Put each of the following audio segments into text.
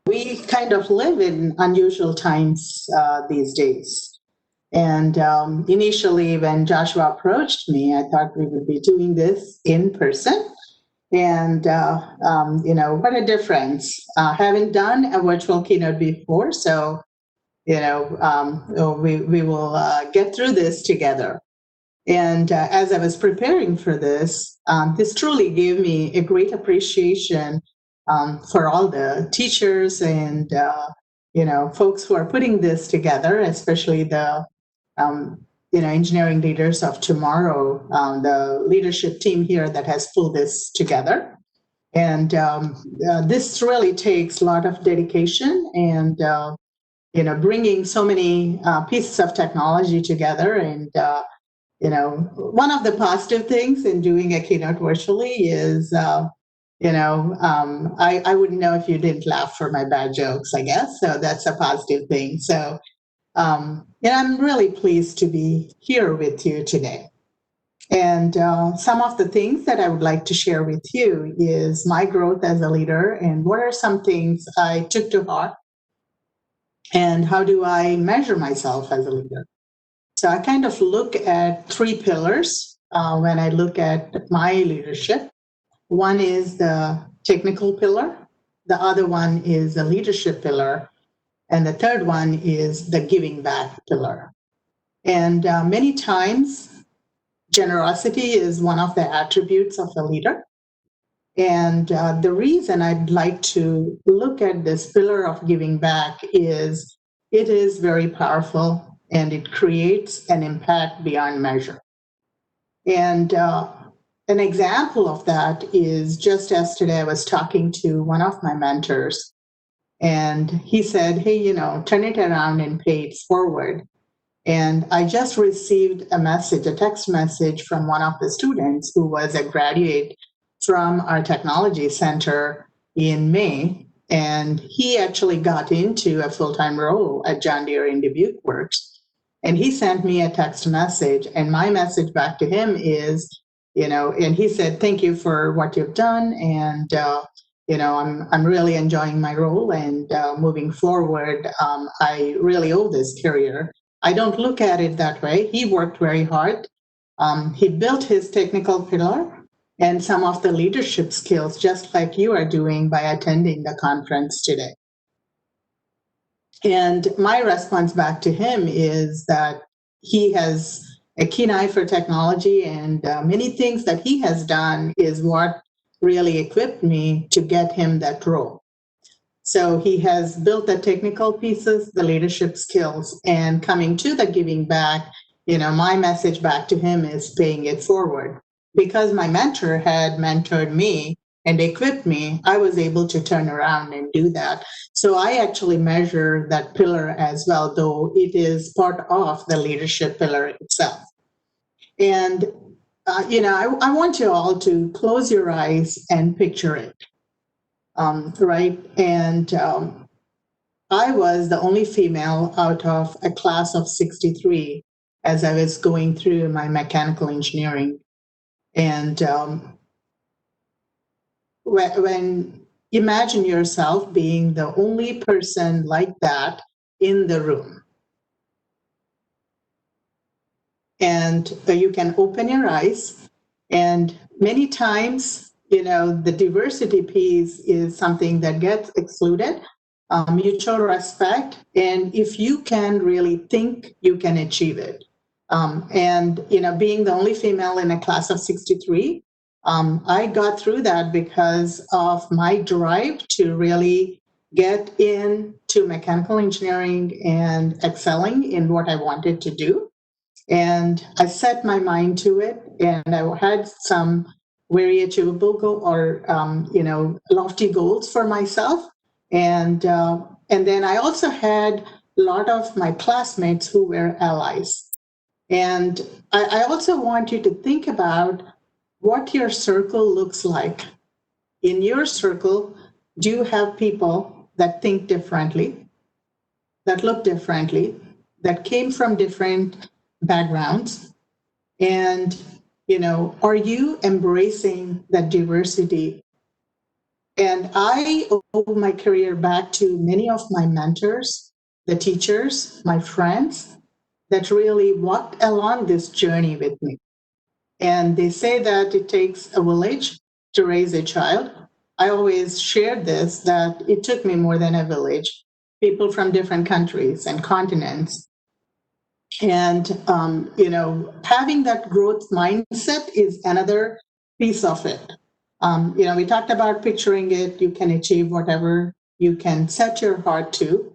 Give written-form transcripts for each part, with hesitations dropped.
we kind of live in unusual times these days. And initially, when Joshua approached me, I thought we would be doing this in person. And, what a difference. Haven't done a virtual keynote before, so, we will get through this together. And as I was preparing for this truly gave me a great appreciation for all the teachers and folks who are putting this together, especially the engineering leaders of tomorrow, the leadership team here that has pulled this together. And this really takes a lot of dedication and bringing so many pieces of technology together. And one of the positive things in doing a keynote virtually is, I wouldn't know if you didn't laugh for my bad jokes, I guess. So that's a positive thing. So, I'm really pleased to be here with you today. And some of the things that I would like to share with you is my growth as a leader and what are some things I took to heart and how do I measure myself as a leader. So I kind of look at three pillars when I look at my leadership. One is the technical pillar, the other one is the leadership pillar, and the third one is the giving back pillar. And many times, generosity is one of the attributes of a leader. And the reason I'd like to look at this pillar of giving back is it is very powerful and it creates an impact beyond measure. And an example of that is just yesterday I was talking to one of my mentors, and he said, hey, turn it around and pay it forward. And I just received a text message from one of the students who was a graduate from our technology center in May. And he actually got into a full-time role at John Deere in Dubuque Works. And he sent me a text message, and my message back to him is, and he said, thank you for what you've done. And, I'm really enjoying my role and moving forward. I really owe this career. I don't look at it that way. He worked very hard. He built his technical pillar and some of the leadership skills, just like you are doing by attending the conference today. And my response back to him is that he has a keen eye for technology, and many things that he has done is what really equipped me to get him that role. So he has built the technical pieces, the leadership skills, and coming to the giving back, my message back to him is paying it forward. Because my mentor had mentored me and equipped me, I was able to turn around and do that. So I actually measure that pillar as well, though it is part of the leadership pillar itself. And, I want you all to close your eyes and picture it, right? And I was the only female out of a class of 63 as I was going through my mechanical engineering. And when imagine yourself being the only person like that in the room. And you can open your eyes, and many times, the diversity piece is something that gets excluded, mutual respect. And if you can really think, you can achieve it. And, being the only female in a class of 63, I got through that because of my drive to really get into mechanical engineering and excelling in what I wanted to do. And I set my mind to it, and I had some very achievable lofty goals for myself. And then I also had a lot of my classmates who were allies. And I also want you to think about what your circle looks like. In your circle, do you have people that think differently, that look differently, that came from different backgrounds? And, are you embracing that diversity And I owe my career back to many of my mentors, the teachers, my friends that really walked along this journey with me. And they say that it takes a village to raise a child. I always shared this that it took me more than a village, people from different countries and continents. And, having that growth mindset is another piece of it. We talked about picturing it, you can achieve whatever you can set your heart to.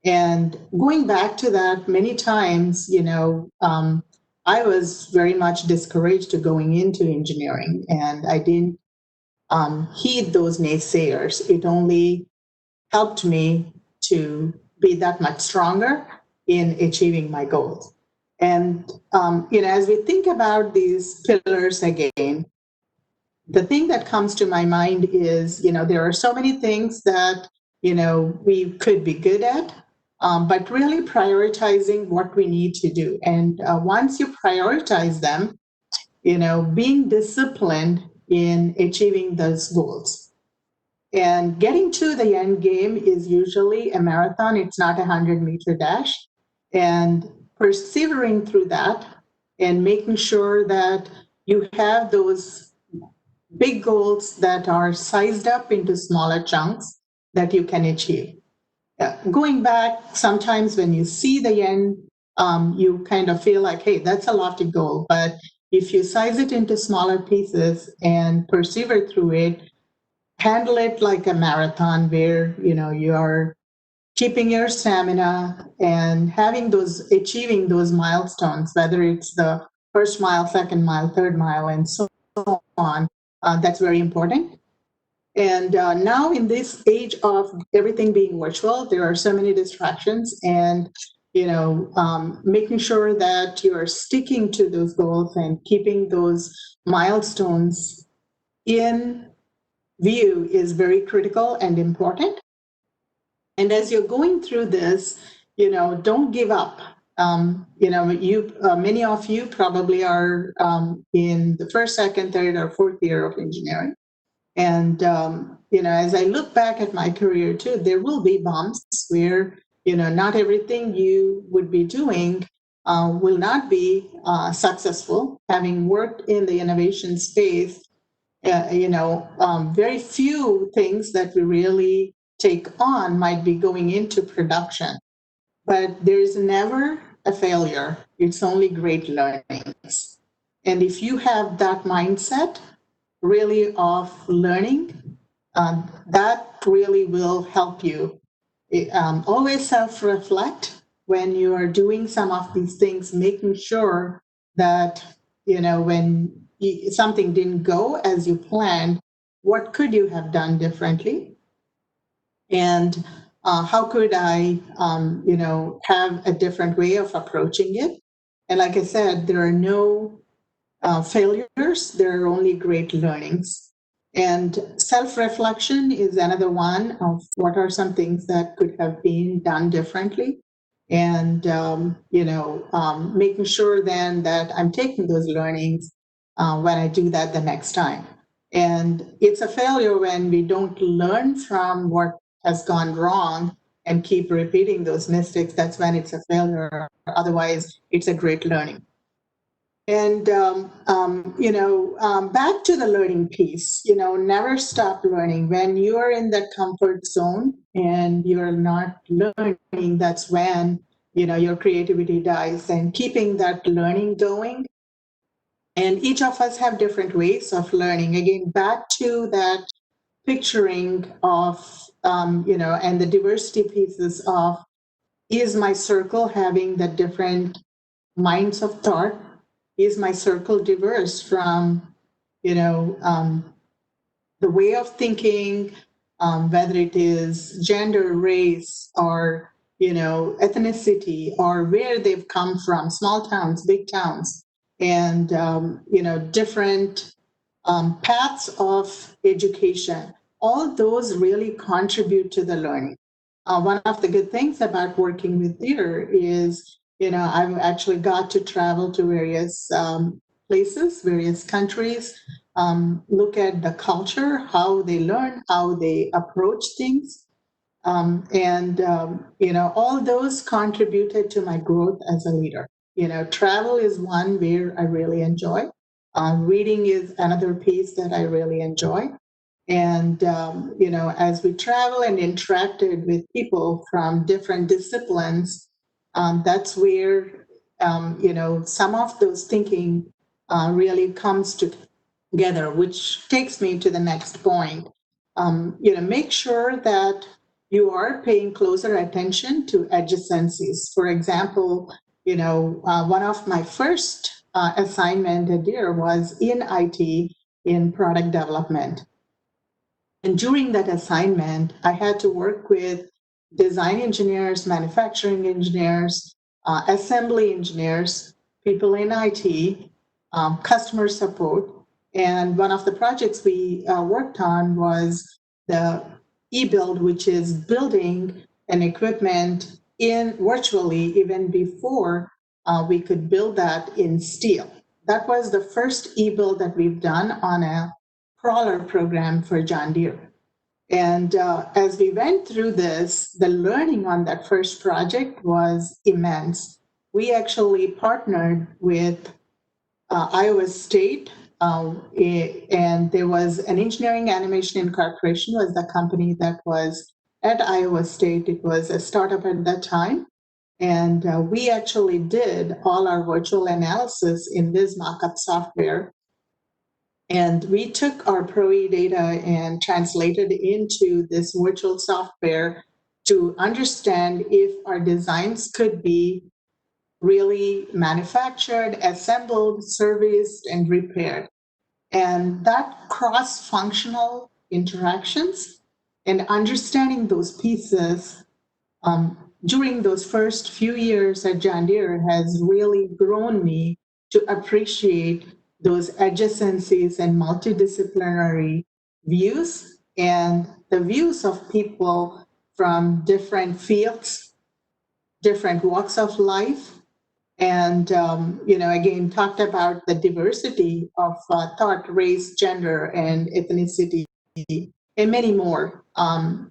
And going back to that, many times, I was very much discouraged to going into engineering, and I didn't heed those naysayers. It only helped me to be that much stronger in achieving my goals. And as we think about these pillars again, the thing that comes to my mind is, there are so many things that, we could be good at, but really prioritizing what we need to do. And once you prioritize them, being disciplined in achieving those goals. And getting to the end game is usually a marathon, it's not a 100-meter dash. And persevering through that and making sure that you have those big goals that are sized up into smaller chunks that you can achieve. Going back, sometimes when you see the end, you kind of feel like, hey, that's a lofty goal. But if you size it into smaller pieces and persevere through it, handle it like a marathon where you are keeping your stamina and achieving those milestones, whether it's the first mile, second mile, third mile, and so on. That's very important. And now in this age of everything being virtual, there are so many distractions, and making sure that you are sticking to those goals and keeping those milestones in view is very critical and important. And as you're going through this, don't give up. Many of you probably are in the first, second, third, or fourth year of engineering. And, as I look back at my career too, there will be bumps where, not everything you would be doing will not be successful. Having worked in the innovation space, very few things that we really take on might be going into production. But there's never a failure, it's only great learnings. And if you have that mindset, really, of learning, that really will help you. Always self reflect when you are doing some of these things, making sure that, when something didn't go as you planned, what could you have done differently? And how could I, have a different way of approaching it? And like I said, there are no failures, there are only great learnings. And self reflection is another one of what are some things that could have been done differently. And, making sure then that I'm taking those learnings when I do that the next time. And it's a failure when we don't learn from what has gone wrong and keep repeating those mistakes. That's when it's a failure. Otherwise, it's a great learning. And back to the learning piece. Never stop learning. When you are in that comfort zone and you're not learning, that's when your creativity dies. And keeping that learning going. And each of us have different ways of learning. Again, back to that picturing of and the diversity pieces of, is my circle having the different minds of thought? Is my circle diverse from, the way of thinking, whether it is gender, race, or, ethnicity, or where they've come from, small towns, big towns, and, different paths of education. All those really contribute to the learning. One of the good things about working with theater is, I've actually got to travel to various places, various countries, look at the culture, how they learn, how they approach things. All those contributed to my growth as a leader. Travel is one where I really enjoy. Reading is another piece that I really enjoy. And, as we travel and interacted with people from different disciplines, that's where, some of those thinking really comes together, which takes me to the next point. Make sure that you are paying closer attention to adjacencies. For example, one of my first assignment at Deere was in IT in product development. And during that assignment, I had to work with design engineers, manufacturing engineers, assembly engineers, people in IT, customer support. And one of the projects we worked on was the e-build, which is building an equipment in virtually even before we could build that in steel. That was the first e-build that we've done on a crawler program for John Deere. And as we went through this, the learning on that first project was immense. We actually partnered with Iowa State, and there was an Engineering Animation Incorporation was the company that was at Iowa State. It was a startup at that time. And we actually did all our virtual analysis in this mockup software. And we took our ProE data and translated into this virtual software to understand if our designs could be really manufactured, assembled, serviced, and repaired. And that cross-functional interactions and understanding those pieces during those first few years at John Deere has really grown me to appreciate those adjacencies and multidisciplinary views and the views of people from different fields, different walks of life, and again talked about the diversity of thought, race, gender, and ethnicity, and many more. I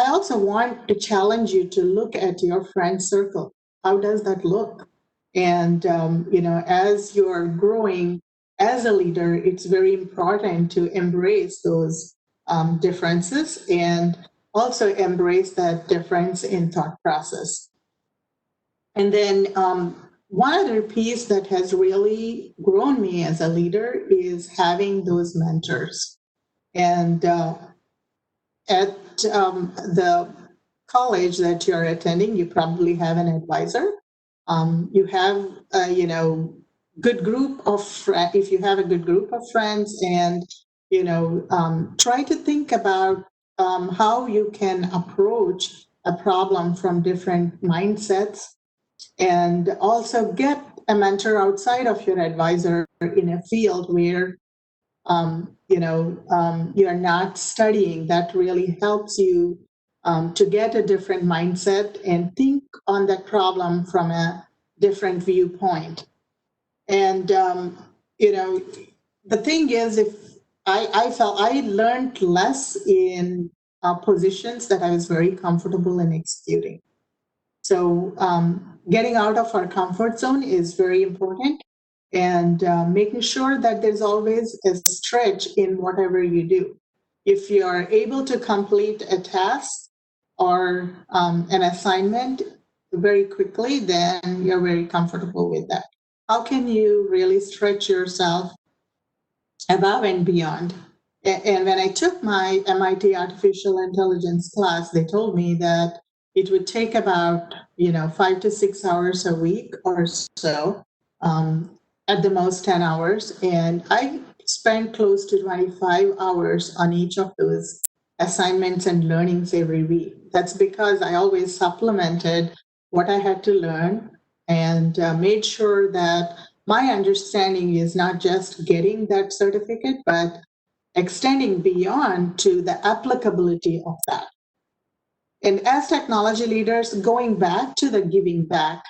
also want to challenge you to look at your friend circle. How does that look? And as you're growing as a leader, it's very important to embrace those differences and also embrace that difference in thought process. And then one other piece that has really grown me as a leader is having those mentors. And at the college that you're attending, you probably have an advisor. You have good group of if you have a good group of friends, and try to think about how you can approach a problem from different mindsets, and also get a mentor outside of your advisor in a field where you're not studying. That really helps you to get a different mindset and think on that problem from a different viewpoint. And the thing is, if I felt I learned less in positions that I was very comfortable in executing. So getting out of our comfort zone is very important, and making sure that there's always a stretch in whatever you do. If you are able to complete a task or an assignment very quickly, then you're very comfortable with that. How can you really stretch yourself above and beyond? And when I took my MIT artificial intelligence class, they told me that it would take about 5 to 6 hours a week or so, at the most 10 hours. And I spent close to 25 hours on each of those assignments and learnings every week. That's because I always supplemented what I had to learn and made sure that my understanding is not just getting that certificate, but extending beyond to the applicability of that. And as technology leaders, going back to the giving back,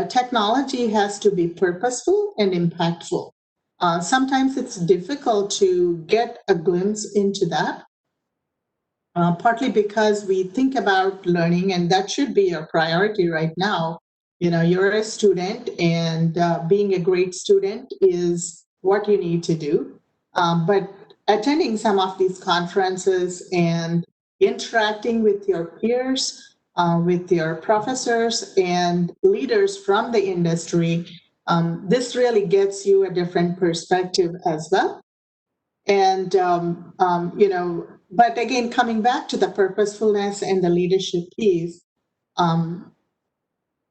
technology has to be purposeful and impactful. Sometimes it's difficult to get a glimpse into that, partly because we think about learning, and that should be your priority right now. You're a student, and being a great student is what you need to do. But attending some of these conferences and interacting with your peers, with your professors and leaders from the industry, this really gets you a different perspective as well. And but again, coming back to the purposefulness and the leadership piece, um,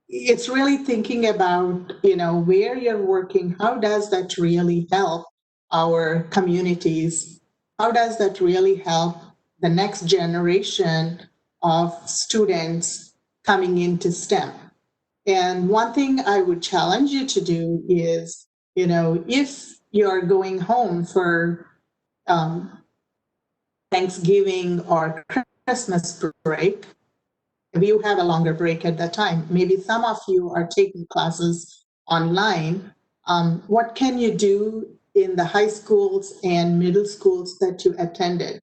it's really thinking about where you're working. How does that really help our communities? How does that really help the next generation of students coming into STEM? And one thing I would challenge you to do is, if you're going home for um, Thanksgiving or Christmas break, if you have a longer break at that time, maybe some of you are taking classes online. What can you do in the high schools and middle schools that you attended?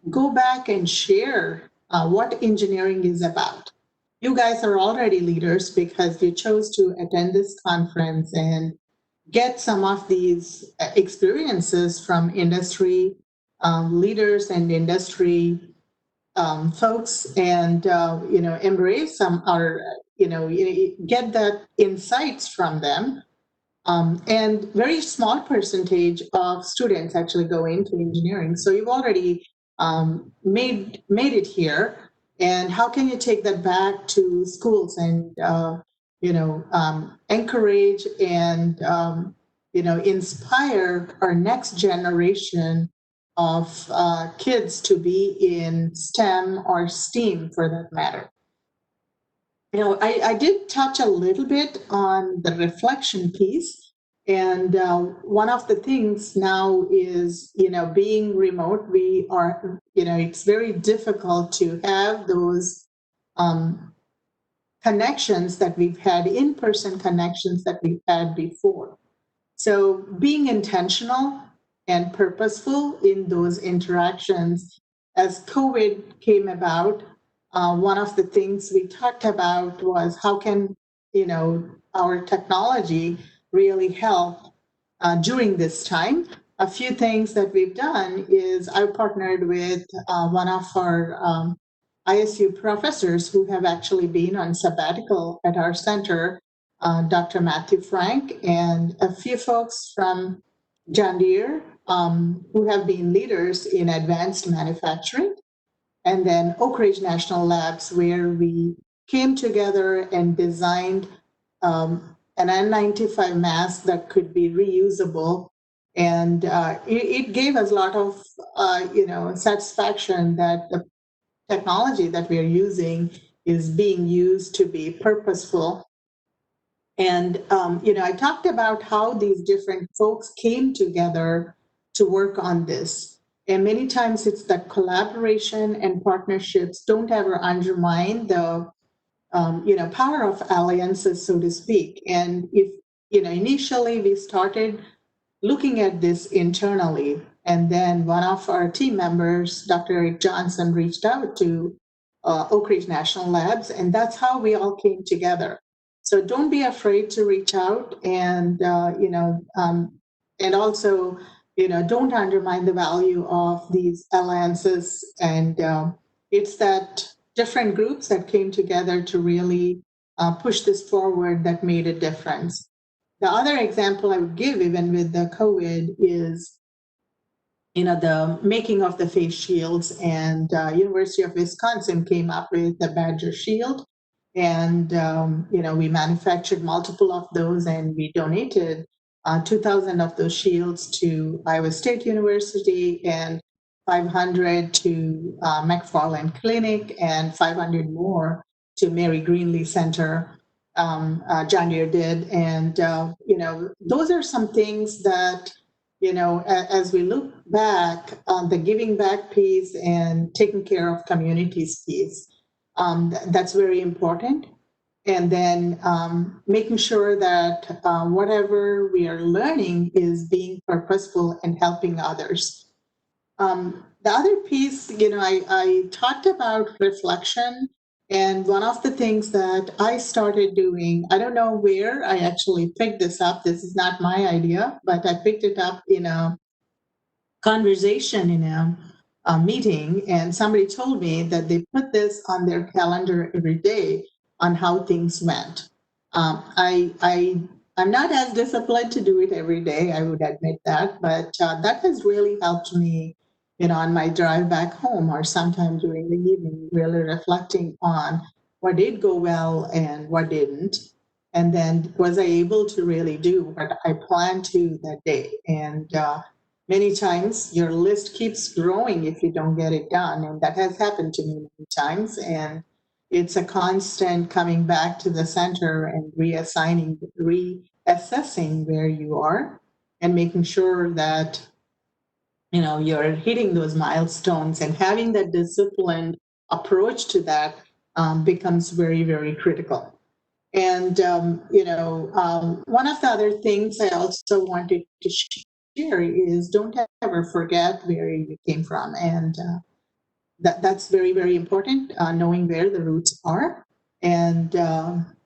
Go back and share what engineering is about. You guys are already leaders because you chose to attend this conference and get some of these experiences from industry leaders and industry folks, and embrace some or get that insights from them. And very small percentage of students actually go into engineering. So you've already made it here. And how can you take that back to schools and encourage and inspire our next generation of kids to be in STEM or STEAM for that matter? I did touch a little bit on the reflection piece. And one of the things now is, being remote, it's very difficult to have those um, connections that we've had, in person connections that we've had before. So being intentional and purposeful in those interactions. As COVID came about, one of the things we talked about was how can our technology really help during this time. A few things that we've done is I've partnered with one of our ISU professors who have actually been on sabbatical at our center, Dr. Matthew Frank, and a few folks from John Deere who have been leaders in advanced manufacturing, and then Oak Ridge National Labs, where we came together and designed an N95 mask that could be reusable. And it gave us a lot of, satisfaction that the technology that we are using is being used to be purposeful. And, I talked about how these different folks came together to work on this. And many times it's that collaboration and partnerships don't ever undermine the, power of alliances, so to speak. And if, initially we started looking at this internally. And then one of our team members, Dr. Eric Johnson, reached out to Oak Ridge National Labs, and that's how we all came together. So don't be afraid to reach out, and and also, don't undermine the value of these alliances. And it's that different groups that came together to really push this forward that made a difference. The other example I would give, even with the COVID, is the making of the face shields. And University of Wisconsin came up with the Badger Shield, and we manufactured multiple of those, and we donated 2,000 of those shields to Iowa State University, and 500 to McFarland Clinic, and 500 more to Mary Greenlee Center. John Deere did. And, those are some things that, as we look back on the giving back piece and taking care of communities piece, that's very important. and then making sure that whatever we are learning is being purposeful and helping others. The other piece, I talked about reflection. And one of the things that I started doing, I don't know where I actually picked this up. This is not my idea, but I picked it up in a conversation in a meeting, and somebody told me that they put this on their calendar every day on how things went. I'm not as disciplined to do it every day, I would admit that, but that has really helped me, on my drive back home or sometime during the evening, really reflecting on what did go well and what didn't. And then was I able to really do what I planned to that day? And many times your list keeps growing if you don't get it done. And that has happened to me many times. And it's a constant coming back to the center and reassessing where you are and making sure that you're hitting those milestones, and having that disciplined approach to that becomes very, very critical. And one of the other things I also wanted to share is don't ever forget where you came from, and that's very, very important. Knowing where the roots are, and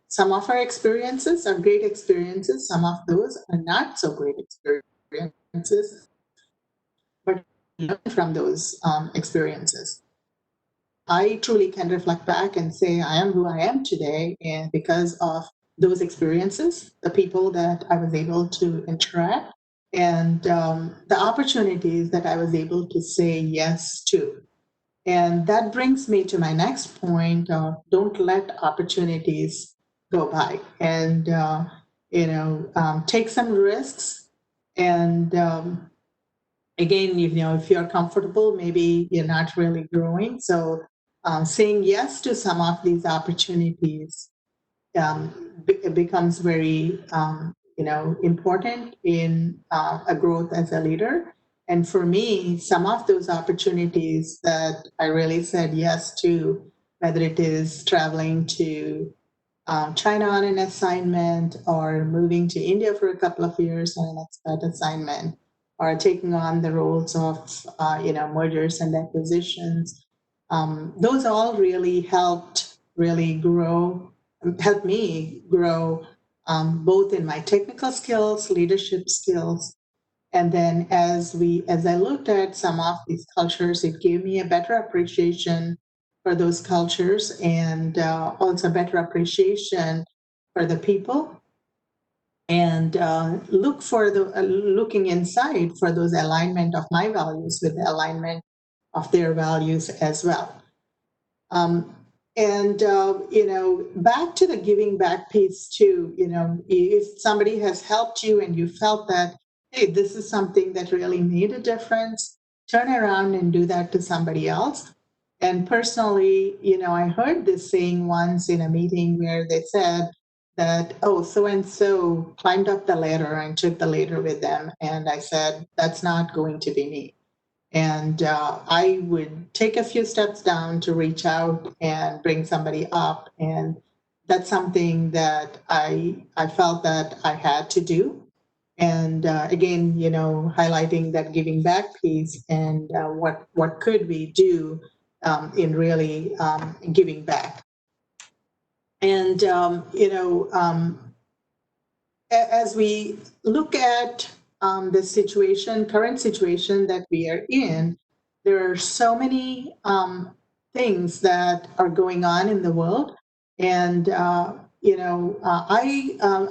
some of our experiences are great experiences. Some of those are not so great experiences, but learn from those experiences. I truly can reflect back and say I am who I am today, and because of those experiences, the people that I was able to interact, and the opportunities that I was able to say yes to. And that brings me to my next point of don't let opportunities go by, and take some risks. And again, if you're comfortable, maybe you're not really growing. So saying yes to some of these opportunities becomes very important in a growth as a leader. And for me, some of those opportunities that I really said yes to, whether it is traveling to China on an assignment, or moving to India for a couple of years on an expat assignment, or taking on the roles of mergers and acquisitions. Those all really helped me grow, both in my technical skills, leadership skills. And then as I looked at some of these cultures, it gave me a better appreciation for those cultures, and also better appreciation for the people, and looking inside for those alignment of my values with the alignment of their values as well. And back to the giving back piece too. If somebody has helped you and you felt that, hey, this is something that really made a difference, turn around and do that to somebody else. And personally, I heard this saying once in a meeting where they said that, oh, so and so climbed up the ladder and took the ladder with them, and I said, that's not going to be me. And I would take a few steps down to reach out and bring somebody up. And that's something that I felt that I had to do. And again, highlighting that giving back piece, and what could we do in really giving back. And as we look at the current situation that we are in, there are so many things that are going on in the world, and I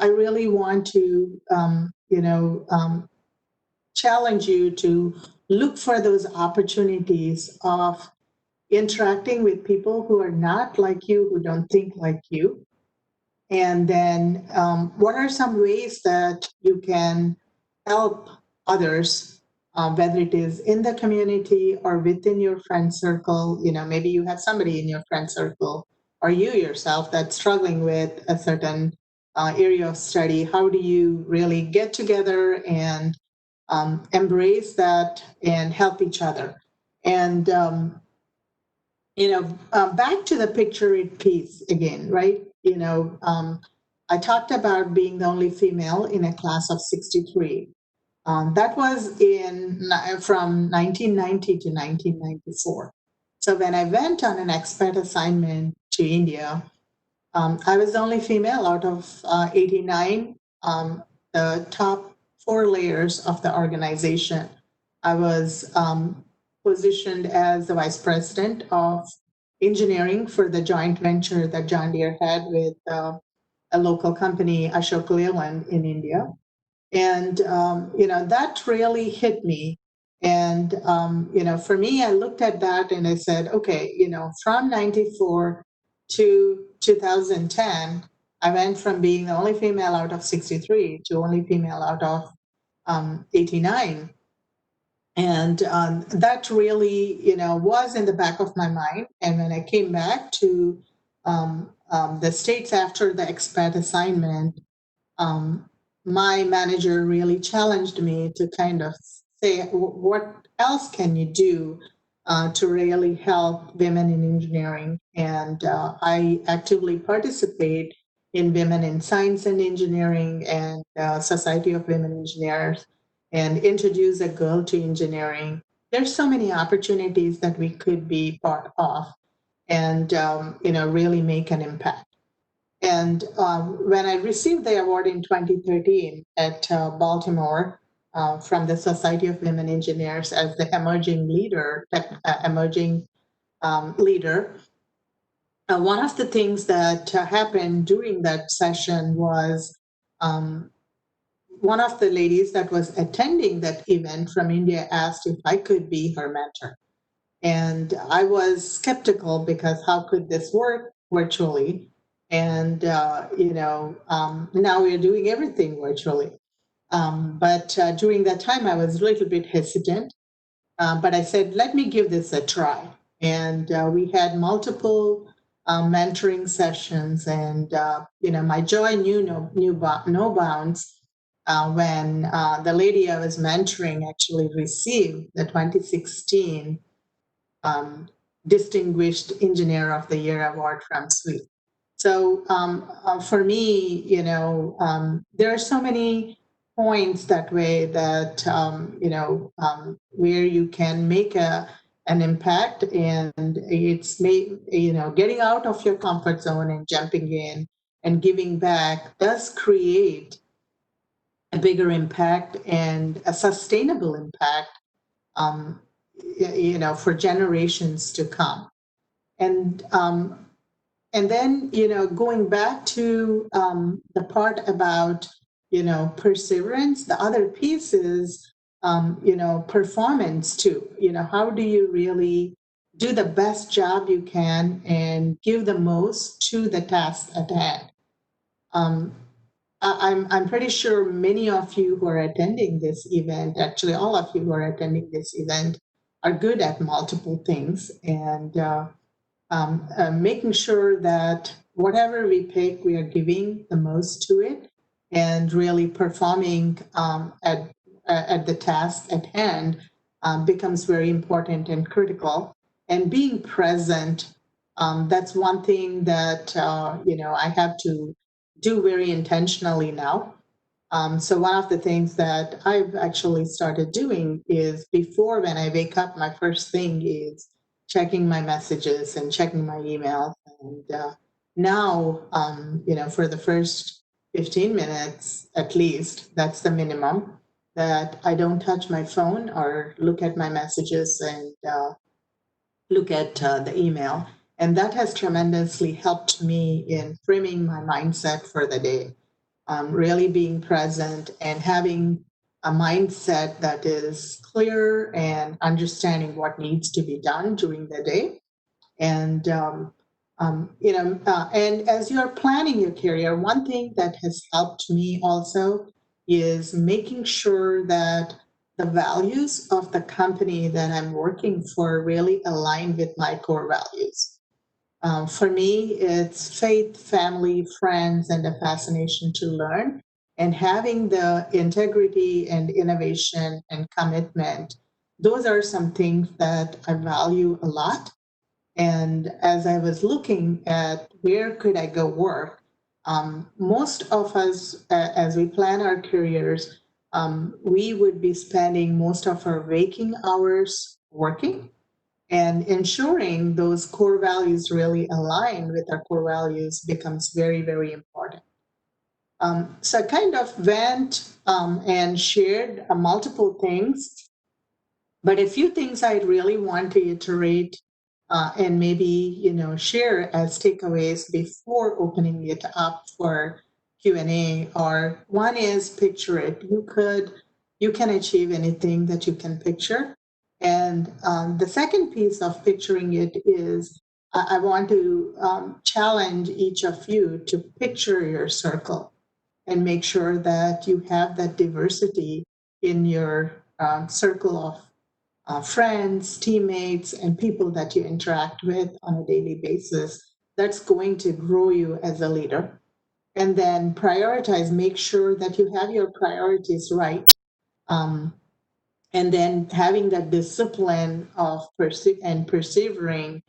really want to challenge you to look for those opportunities of interacting with people who are not like you, who don't think like you. And then, what are some ways that you can help others, whether it is in the community or within your friend circle? Maybe you have somebody in your friend circle, or you yourself, that's struggling with a certain area of study. How do you really get together and embrace that and help each other? And back to the picture it piece again, right? I talked about being the only female in a class of 63. That was from 1990 to 1994. So when I went on an expat assignment to India, I was the only female out of 89, the top four layers of the organization. I was positioned as the vice president of engineering for the joint venture that John Deere had with a local company, Ashok Leyland in India. And, that really hit me. And, for me, I looked at that and I said, okay, from 94 to 2010, I went from being the only female out of 63 to only female out of 89. And that really, was in the back of my mind. And when I came back to the States after the expat assignment, um, my manager really challenged me to kind of say, what else can you do to really help women in engineering? And I actively participate in Women in Science and Engineering and Society of Women Engineers and introduce a girl to engineering. There's so many opportunities that we could be part of and, really make an impact. And when I received the award in 2013 at Baltimore from the Society of Women Engineers as the emerging leader, one of the things that happened during that session was um, one of the ladies that was attending that event from India asked if I could be her mentor. And I was skeptical because how could this work virtually? And, now we're doing everything virtually. But during that time, I was a little bit hesitant. But I said, let me give this a try. And we had multiple mentoring sessions. And, my joy knew no bounds when the lady I was mentoring actually received the 2016 um, Distinguished Engineer of the Year award from SWE. So for me, there are so many points that way that where you can make an impact, and it's getting out of your comfort zone and jumping in and giving back does create a bigger impact and a sustainable impact um, for generations to come. And then going back to the part about perseverance, the other piece is performance too. How do you really do the best job you can and give the most to the task at hand? Um, I'm pretty sure many of you who are attending this event, actually all of you who are attending this event, are good at multiple things, and making sure that whatever we pick, we are giving the most to it and really performing at the task at hand becomes very important and critical. And being present, that's one thing that I have to do very intentionally now. So one of the things that I've actually started doing is before when I wake up, my first thing is checking my messages and checking my emails. And now, for the first 15 minutes at least, that's the minimum, that I don't touch my phone or look at my messages and look at the email. And that has tremendously helped me in framing my mindset for the day. Really being present and having a mindset that is clear and understanding what needs to be done during the day. And, and as you're planning your career, one thing that has helped me also is making sure that the values of the company that I'm working for really align with my core values. For me, it's faith, family, friends, and a fascination to learn. And having the integrity and innovation and commitment, those are some things that I value a lot. And as I was looking at where could I go work, most of us, as we plan our careers, we would be spending most of our waking hours working, and ensuring those core values really align with our core values becomes very, very important. So I kind of went and shared multiple things, but a few things I really want to iterate and maybe share as takeaways before opening it up for Q&A. Or one is picture it. You can achieve anything that you can picture. And the second piece of picturing it is I want to challenge each of you to picture your circle and make sure that you have that diversity in your circle of friends, teammates, and people that you interact with on a daily basis. That's going to grow you as a leader. And then prioritize, make sure that you have your priorities right. Um, and then having that discipline of persevering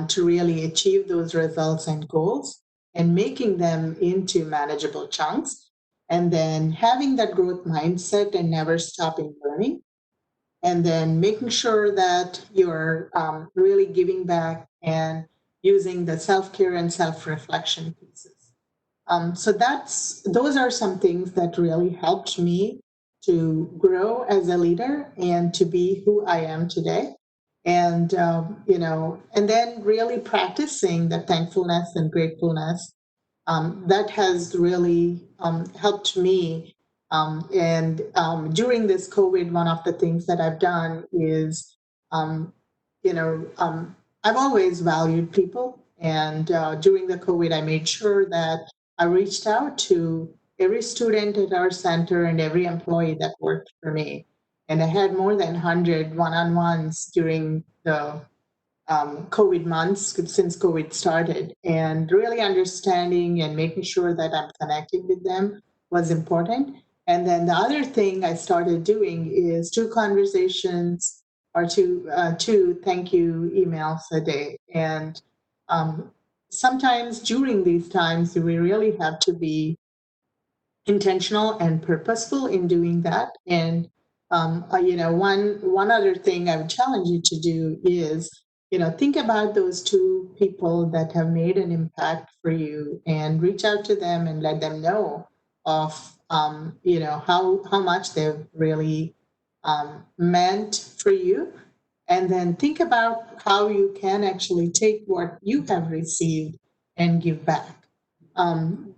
to really achieve those results and goals and making them into manageable chunks. And then having that growth mindset and never stopping learning, and then making sure that you're really giving back and using the self-care and self-reflection pieces. So those are some things that really helped me to grow as a leader and to be who I am today. And and then really practicing the thankfulness and gratefulness, that has really helped me. And during this COVID, one of the things that I've done is, um, I've always valued people. And during the COVID, I made sure that I reached out to every student at our center and every employee that worked for me. And I had more than 100 one on ones during the COVID months since COVID started, and really understanding and making sure that I'm connecting with them was important. And then the other thing I started doing is two conversations or two thank you emails a day. And um, sometimes during these times, we really have to be intentional and purposeful in doing that. And one other thing I would challenge you to do is, think about those two people that have made an impact for you, and reach out to them and let them know of how much they've really meant for you. And then think about how you can actually take what you have received and give back.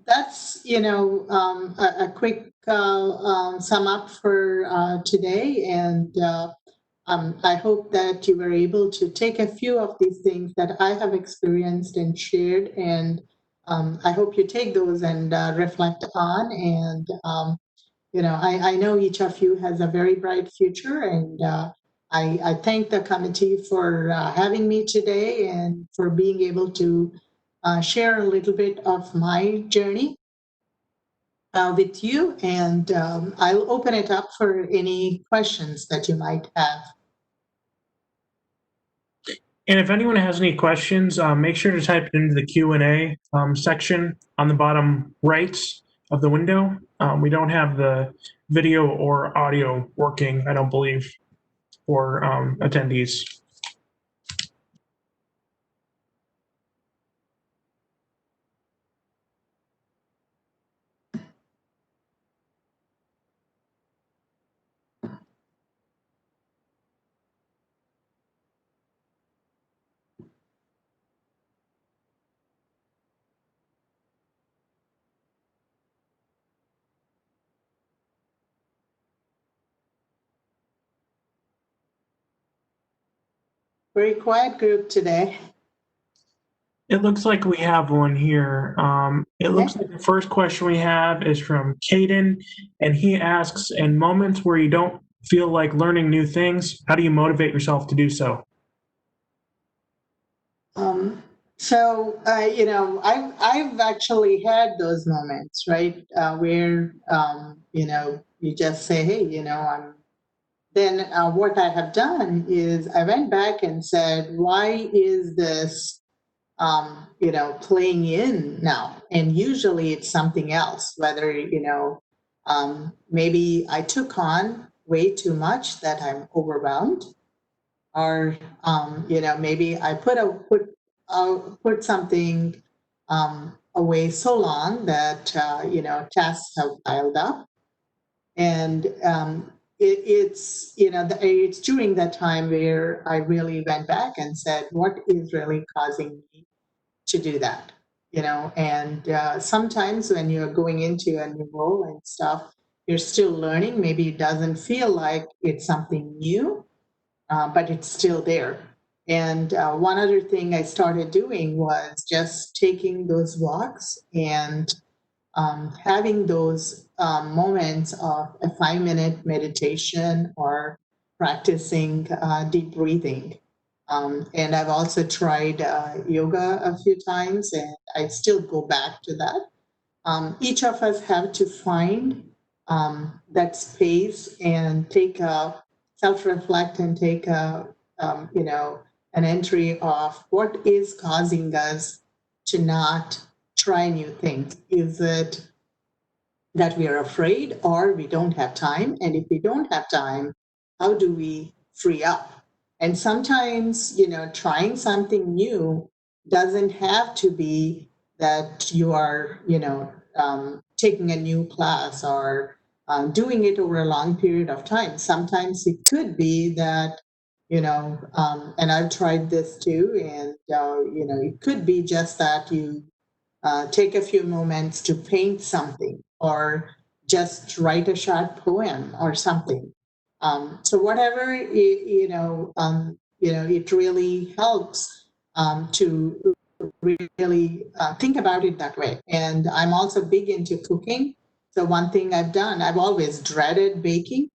That's a quick sum up for today, and I hope that you were able to take a few of these things that I have experienced and shared, and I hope you take those and reflect on. And I know each of you has a very bright future, and I thank the committee for having me today and for being able to share a little bit of my journey with you. And I'll open it up for any questions that you might have. And if anyone has any questions, make sure to type it into the Q&A section on the bottom right of the window. We don't have the video or audio working, I don't believe, for attendees. Very quiet group today. It looks like we have one here. It looks like the first question we have is from Caden, and he asks, in moments where you don't feel like learning new things, how do you motivate yourself to do so? I've actually had those moments, right, where you just say, hey, then what I have done is I went back and said, why is this, playing in now? And usually it's something else, whether, maybe I took on way too much that I'm overwhelmed, or, maybe I put something away so long that, tasks have piled up. And it's during that time where I really went back and said, what is really causing me to do that? And sometimes when you're going into a new role and stuff, you're still learning. Maybe it doesn't feel like it's something new, but it's still there. And one other thing I started doing was just taking those walks and having those moments of a 5-minute meditation or practicing deep breathing. And I've also tried yoga a few times, and I still go back to that. Each of us have to find that space and take a self-reflect and take an entry of what is causing us to not try new things. Is it that we are afraid or we don't have time? And if we don't have time, how do we free up? And sometimes, trying something new doesn't have to be that you are, taking a new class or doing it over a long period of time. Sometimes it could be that, and I've tried this too, and, it could be just that you take a few moments to paint something or just write a short poem or something. So whatever it really helps to really think about it that way. And I'm also big into cooking. So one thing I've done, I've always dreaded baking,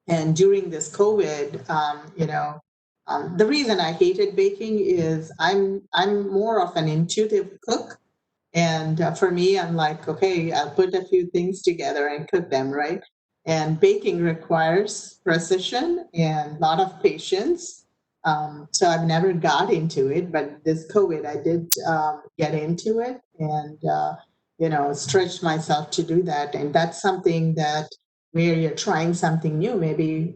and during this COVID, the reason I hated baking is I'm more of an intuitive cook. And for me, I'm like, okay, I'll put a few things together and cook them, right? And baking requires precision and a lot of patience. So I've never got into it, but this COVID, I did get into it and, stretched myself to do that. And that's something that where you're trying something new, maybe,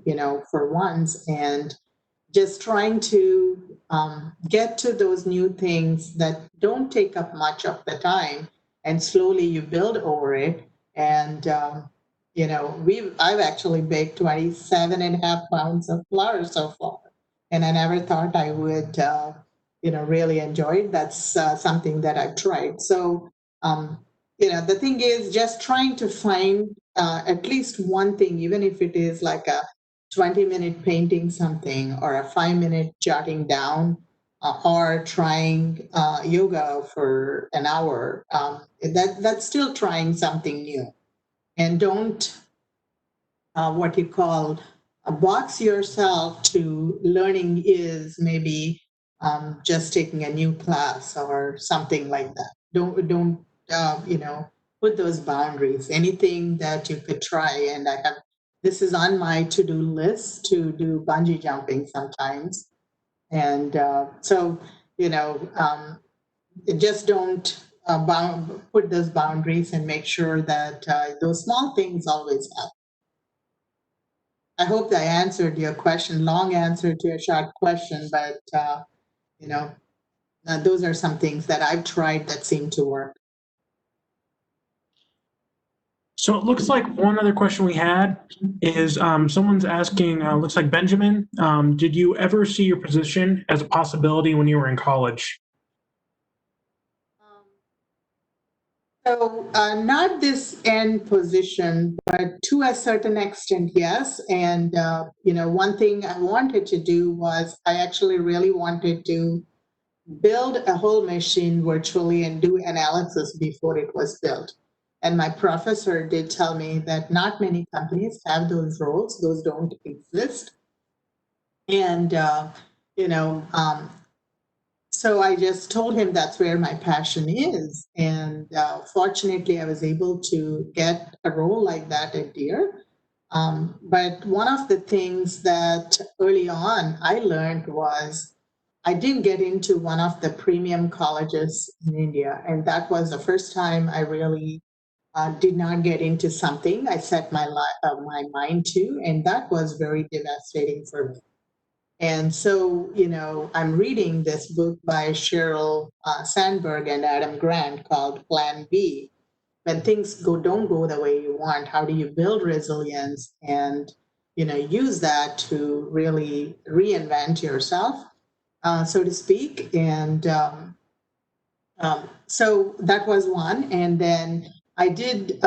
for once, and just trying to get to those new things that don't take up much of the time, and slowly you build over it. And I've actually baked 27 and a half pounds of flour so far, and I never thought I would really enjoy it. That's something that I've tried. So the thing is just trying to find at least one thing, even if it is like a 20-minute painting something or a 5-minute jotting down, or trying yoga for an hour. That's still trying something new. And don't what you call box yourself to learning is maybe just taking a new class or something like that. Don't put those boundaries. Anything that you could try, and I have this is on my to-do list to do bungee jumping sometimes, and so just don't put those boundaries and make sure that those small things always help. I hope that I answered your question. Long answer to a short question, but you know, those are some things that I've tried that seem to work. So it looks like one other question we had is someone's asking, looks like Benjamin, did you ever see your position as a possibility when you were in college? So not this end position, but to a certain extent, yes. And one thing I wanted to do was I actually really wanted to build a whole machine virtually and do analysis before it was built. And my professor did tell me that not many companies have those roles; those don't exist. And so I just told him that's where my passion is. And fortunately, I was able to get a role like that at Deere. But one of the things that early on I learned was I didn't get into one of the premium colleges in India. And that was the first time I really did not get into something I set my mind to. And that was very devastating for me. And so, I'm reading this book by Sheryl Sandberg and Adam Grant called Plan B. When things don't go the way you want, how do you build resilience and, use that to really reinvent yourself, so to speak. And so that was one. And then I did,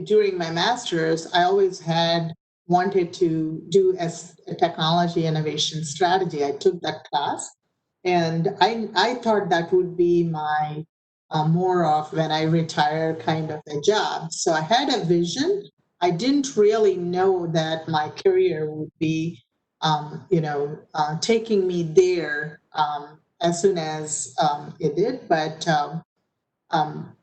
during my master's, I always had wanted to do a technology innovation strategy. I took that class, and I thought that would be my more of when I retire kind of a job. So I had a vision. I didn't really know that my career would be, taking me there as soon as it did. But um,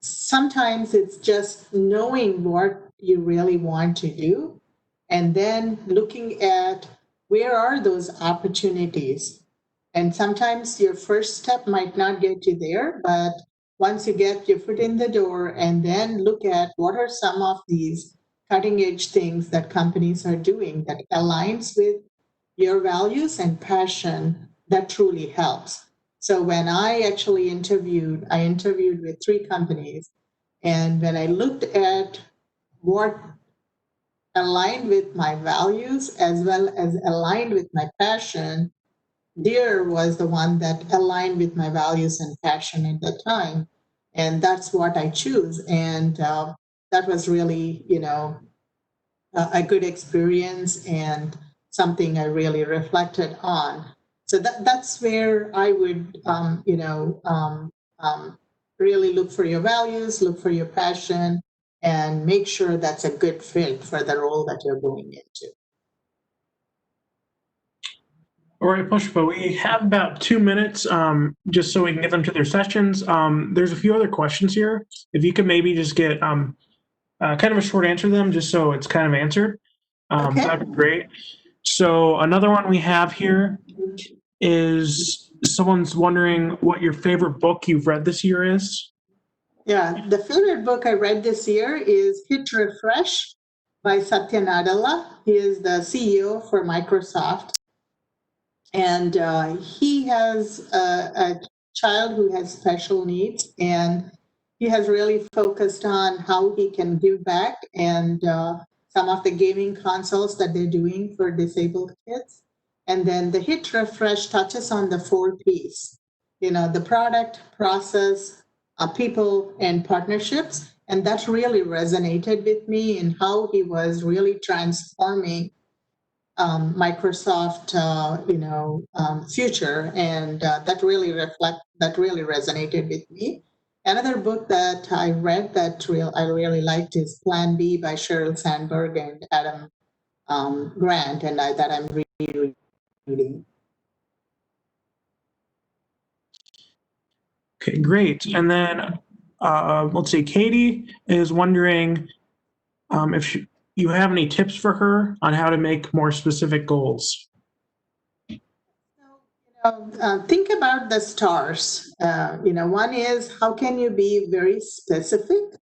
sometimes it's just knowing what you really want to do and then looking at where are those opportunities. And sometimes your first step might not get you there, but once you get your foot in the door and then look at what are some of these cutting edge things that companies are doing that aligns with your values and passion, that truly helps. So when I interviewed with three companies. And when I looked at what aligned with my values as well as aligned with my passion, Deer was the one that aligned with my values and passion at the time. And that's what I choose. And that was really, a good experience and something I really reflected on. So that's where I would, really look for your values, look for your passion, and make sure that's a good fit for the role that you're going into. All right, Pushpa, we have about 2 minutes just so we can get them to their sessions. There's a few other questions here. If you could maybe just get kind of a short answer to them just so it's kind of answered, Okay. that'd be great. So another one we have here is someone's wondering what your favorite book you've read this year is. Yeah, the favorite book I read this year is Hit Refresh by Satya Nadella. He is the CEO for Microsoft. And he has a child who has special needs, and he has really focused on how he can give back and some of the gaming consoles that they're doing for disabled kids. And then the Hit Refresh touches on the 4 Ps, the product, process, people, and partnerships. And that really resonated with me in how he was really transforming Microsoft, future, and that really resonated with me. Another book that I read that I really liked is Plan B by Sheryl Sandberg and Adam Grant, and that I'm reading. Okay, great. And then let's see, Katie is wondering if you have any tips for her on how to make more specific goals. Think about the stars. One is how can you be very specific